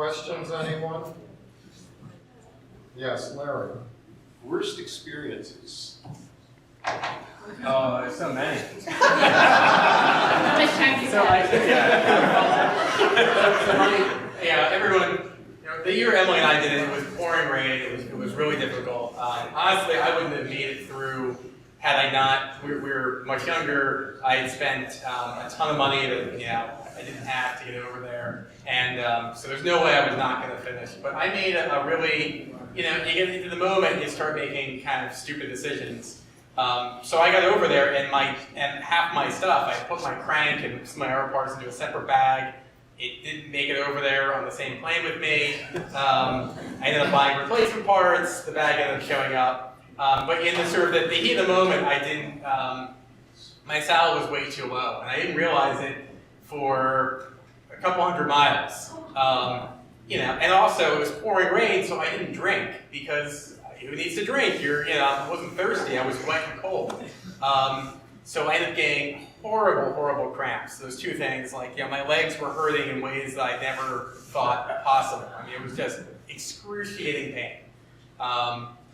Questions, anyone? Yes, Larry. Worst experiences. Oh, there's so many. So everyone, the year Emily and I did it was pouring rain. It was really difficult. Honestly, I wouldn't have made it through had I not. We were much younger. I had spent a ton of money that I didn't have to get over there, and so there's no way I was not going to finish. But I made a really, you get into the moment, you start making kind of stupid decisions. So I got over there, and half my stuff, I put my crank and some of my other parts into a separate bag. It didn't make it over there on the same plane with me. I ended up buying replacement parts. The bag ended up showing up. But in the sort of the heat of the moment, I didn't. My saddle was way too low, and I didn't realize it for a couple hundred miles. And also it was pouring rain, so I didn't drink because who needs to drink? I wasn't thirsty. I was wet and cold. So I ended up getting horrible cramps. Those two things, my legs were hurting in ways that I never thought possible. I mean, it was just excruciating pain.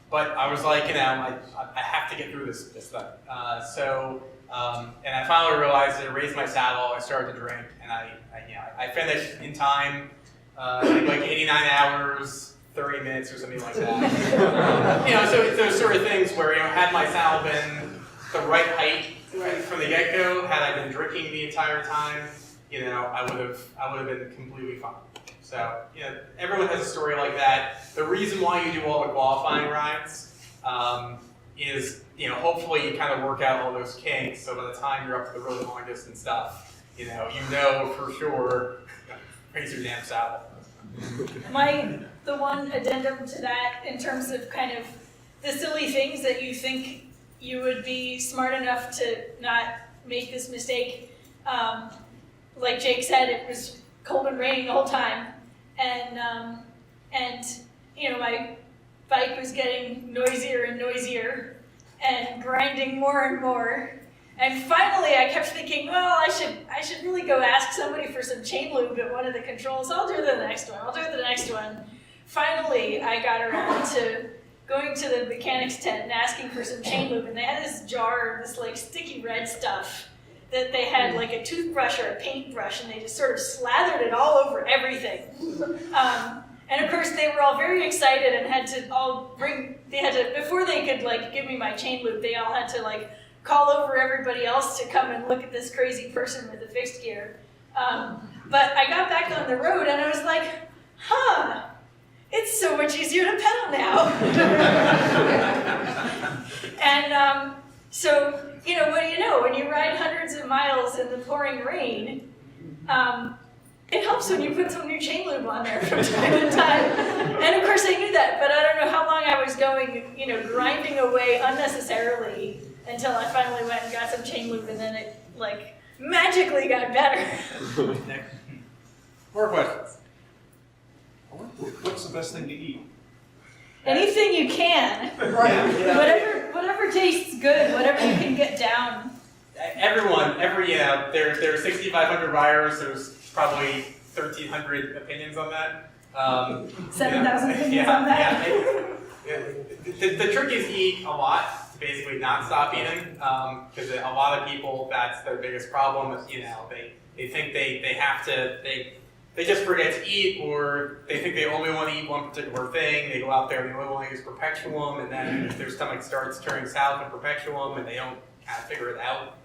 But I was like, I have to get through this thing. And I finally realized I raised my saddle. I started to drink, and I finished in time. I think 89 hours. 30 minutes or something like that. So it's those sort of things where, had my saddle been the right height from the get-go, had I been drinking the entire time, I would have been completely fine. So, everyone has a story like that. The reason why you do all the qualifying rides is, hopefully you kind of work out all those kinks, so by the time you're up to the really long distance stuff, you know for sure, raise your damn saddle. The one addendum to that, in terms of kind of the silly things that you think you would be smart enough to not make this mistake, like Jake said, it was cold and raining the whole time, and my bike was getting noisier and noisier, and grinding more and more. And finally, I kept thinking, well, I should really go ask somebody for some chain lube at one of the controls. I'll do the next one. Finally, I got around to going to the mechanic's tent and asking for some chain lube, and they had this jar of this sticky red stuff that they had like a toothbrush or a paintbrush, and they just sort of slathered it all over everything. And of course, they were all very excited and had to before they could give me my chain lube, they all had to call over everybody else to come and look at this crazy person with the fixed gear. But I got back on the road and I was like, it's so much easier to pedal now. And so, what do you know? When you ride hundreds of miles in the pouring rain, it helps when you put some new chain lube on there from time to time. And of course I knew that, but I don't know how long I was going, grinding away unnecessarily until I finally went and got some chain lube, and then it magically got better. More questions? What's the best thing to eat? Anything you can. Whatever tastes good, whatever you can get down. There are 6,500 riders. There's probably 1,300 opinions on that. 7,000 opinions on that. The trick is eat a lot. Basically not stop eating, because a lot of people, that's their biggest problem. They think they have to, they just forget to eat, or they think they only want to eat one particular thing. They go out there and they only want to use Perpetuum, and then if their stomach starts turning south in Perpetuum, and they don't kind of figure it out.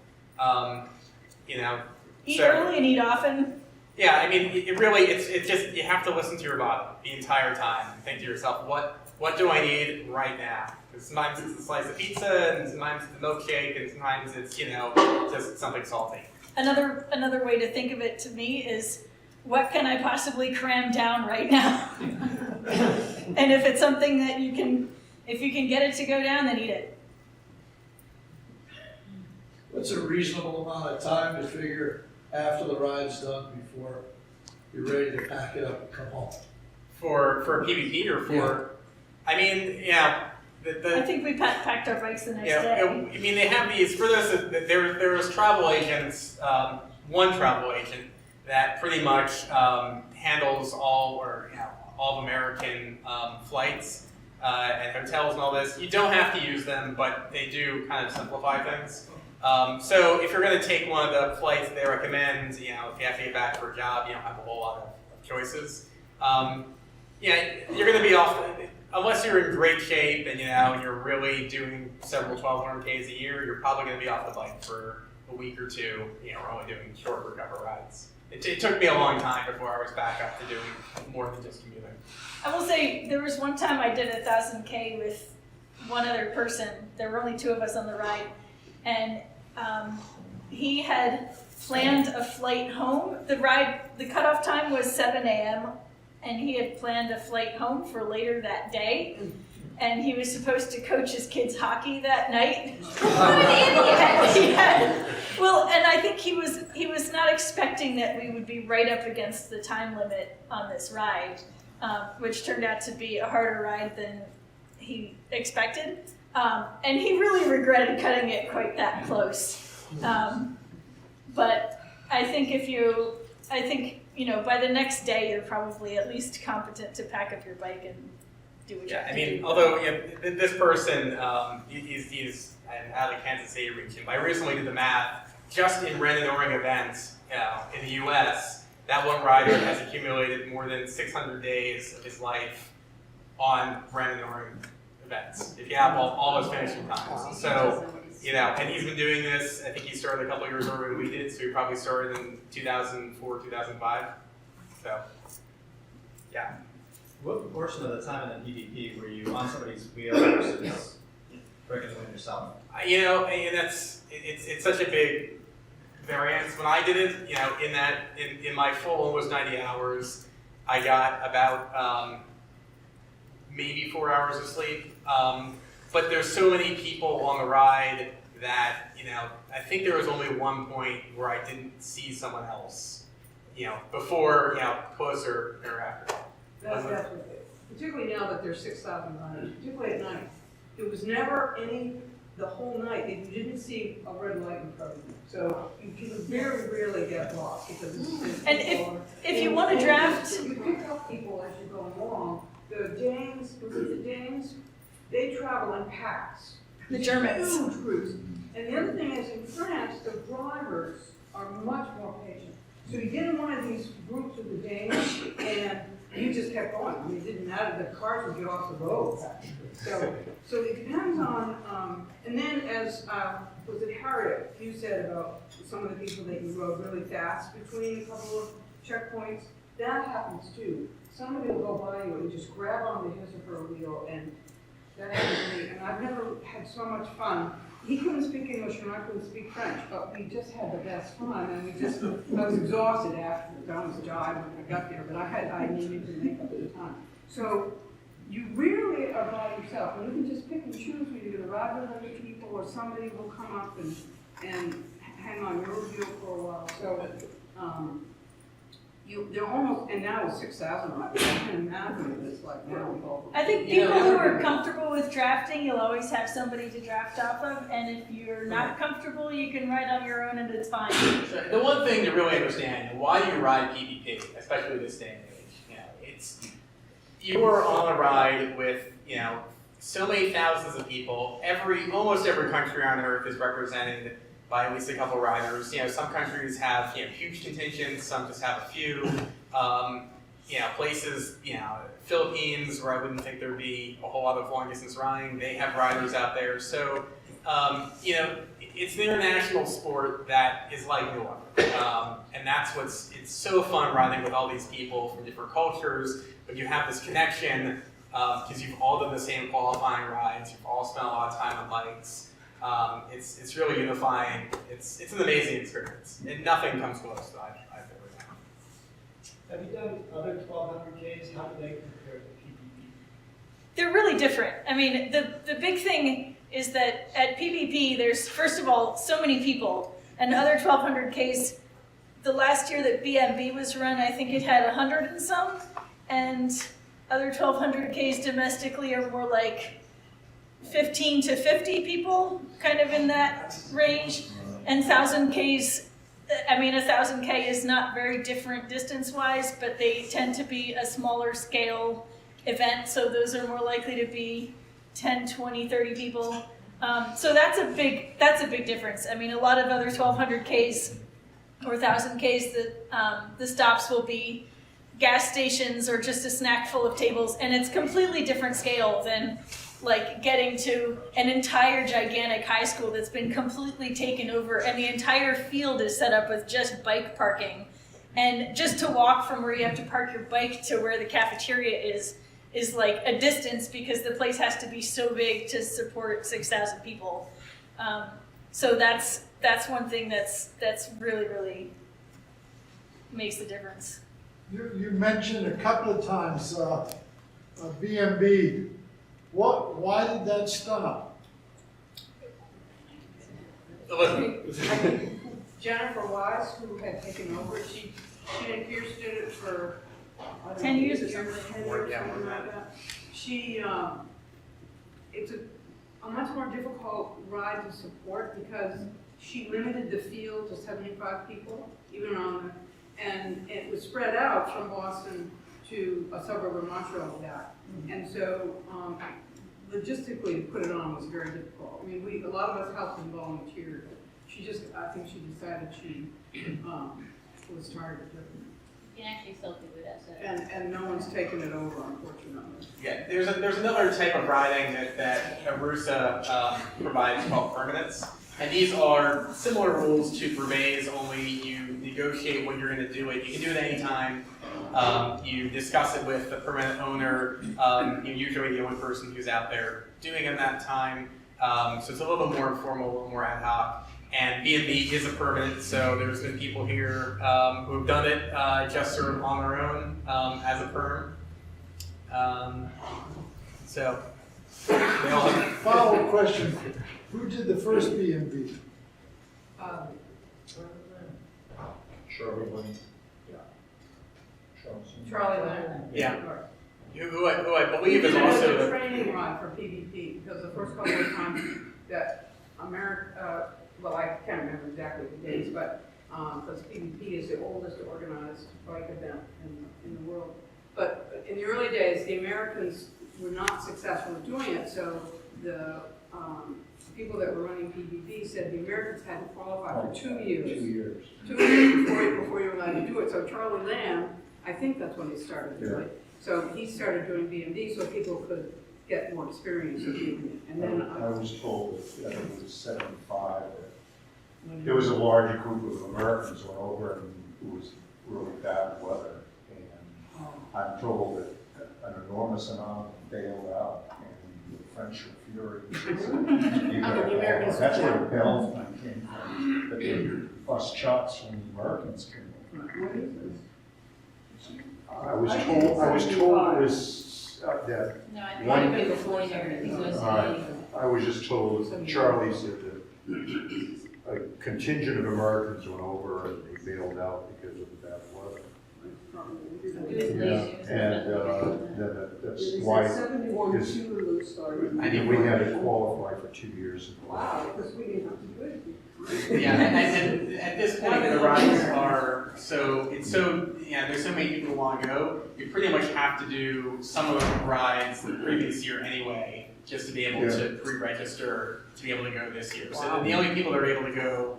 Eat early and eat often. Yeah, I mean, it's just, you have to listen to your body the entire time and think to yourself, what do I need right now? Because sometimes it's a slice of pizza, and sometimes it's a milkshake, and sometimes it's, just something salty. Another way to think of it to me is, what can I possibly cram down right now? And if it's something that if you can get it to go down, then eat it. What's a reasonable amount of time to figure after the ride's done before you're ready to pack it up and come home? For a PBP or for? Yeah. I mean, I think we packed our bikes the next day. I mean, they have these, for those, there was travel agents, one travel agent that pretty much handles all of American flights and hotels and all this. You don't have to use them, but they do kind of simplify things. So if you're going to take one of the flights they recommend, if you have to get back for a job, you don't have a whole lot of choices. You're going to be off, unless you're in great shape and you're really doing several 1,200 Ks a year, you're probably going to be off the bike for a week or two. We're only doing short recover rides. It took me a long time before I was back up to doing more than just commuting. I will say there was one time I did 1,000 K with one other person. There were only two of us on the ride, and he had planned a flight home. The cutoff time was 7 a.m. and he had planned a flight home for later that day. And he was supposed to coach his kids hockey that night. What an idiot! Well, and I think he was not expecting that we would be right up against the time limit on this ride, which turned out to be a harder ride than he expected. And he really regretted cutting it quite that close. But I think by the next day you're probably at least competent to pack up your bike and do what you have to do. Although this person, he's out of Kansas City region. I recently did the math. Just in randonneuring events in the U.S., that one rider has accumulated more than 600 days of his life on randonneuring events. If you have all those finishing times, so and he's been doing this. I think he started a couple years earlier than we did. So he probably started in 2004, 2005. So, yeah. What proportion of the time in the PBP were you on somebody's wheel versus breaking the wind yourself? It's such a big variance. When I did it, in my full almost 90 hours, I got about maybe 4 hours of sleep. But there's so many people on the ride that I think there was only one point where I didn't see someone else. Before closer or after. That's definitely it. Particularly now that there's 6,000 runners, particularly at night. There was never the whole night, that you didn't see a red light in front of you. So you can very rarely get lost because it's And if you want to draft, you pick up people as you're going along. The Danes, they travel in packs. the Germans. Huge groups. And the other thing is, in France, the drivers are much more patient. So you get in one of these groups with the Danes, and you just kept going. I mean, it didn't matter, the cars would get off the road. So it depends on, and then as, was it Harriet, you said about some of the people that you rode really fast between a couple of checkpoints, that happens too. Somebody will go by you and just grab onto his or her wheel, and that happened to me. And I've never had so much fun. He couldn't speak English and I couldn't speak French, but we just had the best fun, and I was exhausted after the gun was died when I got there, but I needed to make up the time. So you rarely are by yourself, and you can just pick and choose when you're going to ride with other people, or somebody will come up and hang on your wheel for a while. So they're almost, and now it's 6,000 riders. I can't imagine what it's like now. I think people who are comfortable with drafting, you'll always have somebody to draft off of, and if you're not comfortable, you can ride on your own and it's fine. Sure. The one thing to really understand, why you ride PBP, especially this day and age, you are on a ride with, so many thousands of people. Almost every country on earth is represented by at least a couple riders. Some countries have huge contingents, some just have a few. Places, Philippines, where I wouldn't think there'd be a whole lot of long distance riding, they have riders out there. So, it's an international sport that is like no other. And that's it's so fun riding with all these people from different cultures, but you have this connection because you've all done the same qualifying rides, you've all spent a lot of time on bikes. It's really unifying. It's an amazing experience, and nothing comes close that I've ever done. Have you done other 1,200 Ks? How do they compare to PBP? They're really different. I mean, the big thing is that at PBP, there's, first of all, so many people, and other 1,200 Ks, the last year that BMB was run, I think it had 100 and some, and other 1,200 Ks domestically are more like 15 to 50 people, kind of in that range, and 1,000 Ks I mean, 1,000K is not very different distance-wise, but they tend to be a smaller scale event, so those are more likely to be 10, 20, 30 people. So that's a big difference. I mean, a lot of other 1,200Ks or 1,000Ks, the stops will be gas stations or just a snack full of tables, and it's completely different scale than like getting to an entire gigantic high school that's been completely taken over, and the entire field is set up with just bike parking. And just to walk from where you have to park your bike to where the cafeteria is like a distance, because the place has to be so big to support 6,000 people. So that's one thing that's really, really makes the difference. You mentioned a couple of times B&B. Why did that stop? Jennifer Wise, who had taken over, she and Pierce did it for, I don't 10 know, years or something. 10 years, something like that. She, it's a much more difficult ride to support because she limited the field to 75 people, even on the, and it was spread out from Boston to a suburb of Montreal with that. And so, logistically, to put it on was very difficult. I mean, a lot of us helped and volunteered. I think she decided she was tired of doing You can actually still do it as a. and no one's taken it over, unfortunately. Yeah, there's another type of riding that Arusa provides called permanents. And these are similar rules to Brevet's, only you negotiate when you're going to do it. You can do it anytime. You discuss it with the permanent owner. You're usually the only person who's out there doing it at that time. So it's a little bit more informal, a little more ad hoc. And B&B is a permanent, so there's been people here who've done it just sort of on their own as a perm. So they all have Follow-up question. Who did the first B&B? Charlie Lynn. Charlie Lynn. Yeah. Who I believe is We also did a the training ride for PBP, because the first couple of times that America, well, I can't remember exactly the dates, but, because PBP is the oldest organized bike event in the world. But in the early days, the Americans were not successful in doing it, so the people that were running PBP said the Americans had to qualify for 2 years. 2 years. 2 years before you were allowed to do it. So Charlie Lamb, I think that's when he started, right? So he started doing B&B so people could get more experience of doing it. And then I was told that it was 75. There was a larger group of Americans went over and it was really bad weather. And I'm told that an enormous amount bailed out and the French were furious. the Americans- That's where the Belgian came from. That they bust shots when the Americans came over. what is this? I was told it was that No, I think One- it would be before you, I think it was I was just told that Charlie said that a contingent of Americans went over and they bailed out because of the bad weather. It was late. And then that's why is- and we had to qualify for 2 years. Wow, because we didn't have to do it. yeah. And at this point, the rides are there's so many people who want to go. You pretty much have to do some of the rides the previous year anyway, just to be able to pre-register to be able to go this year. So the only people that are able to go,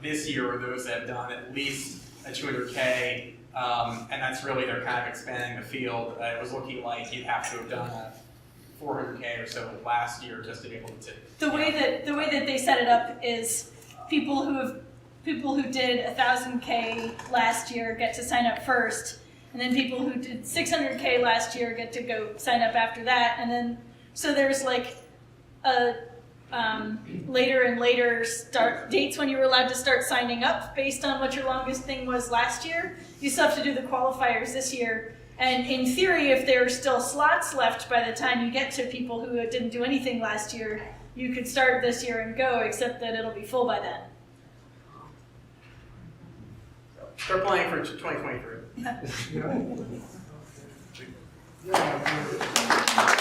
this year are those that have done at least a 200K, and that's really they're kind of expanding the field. It was looking like you'd have to have done a 400K or so last year just to be able to. The way that they set it up is people who did 1,000K last year get to sign up first, and then people who did 600K last year get to go sign up after that, and then so there's like a later and later start dates when you were allowed to start signing up based on what your longest thing was last year. You still have to do the qualifiers this year. And in theory, if there are still slots left by the time you get to people who didn't do anything last year, you could start this year and go, except that it'll be full by then. Start planning for 2023. Yeah.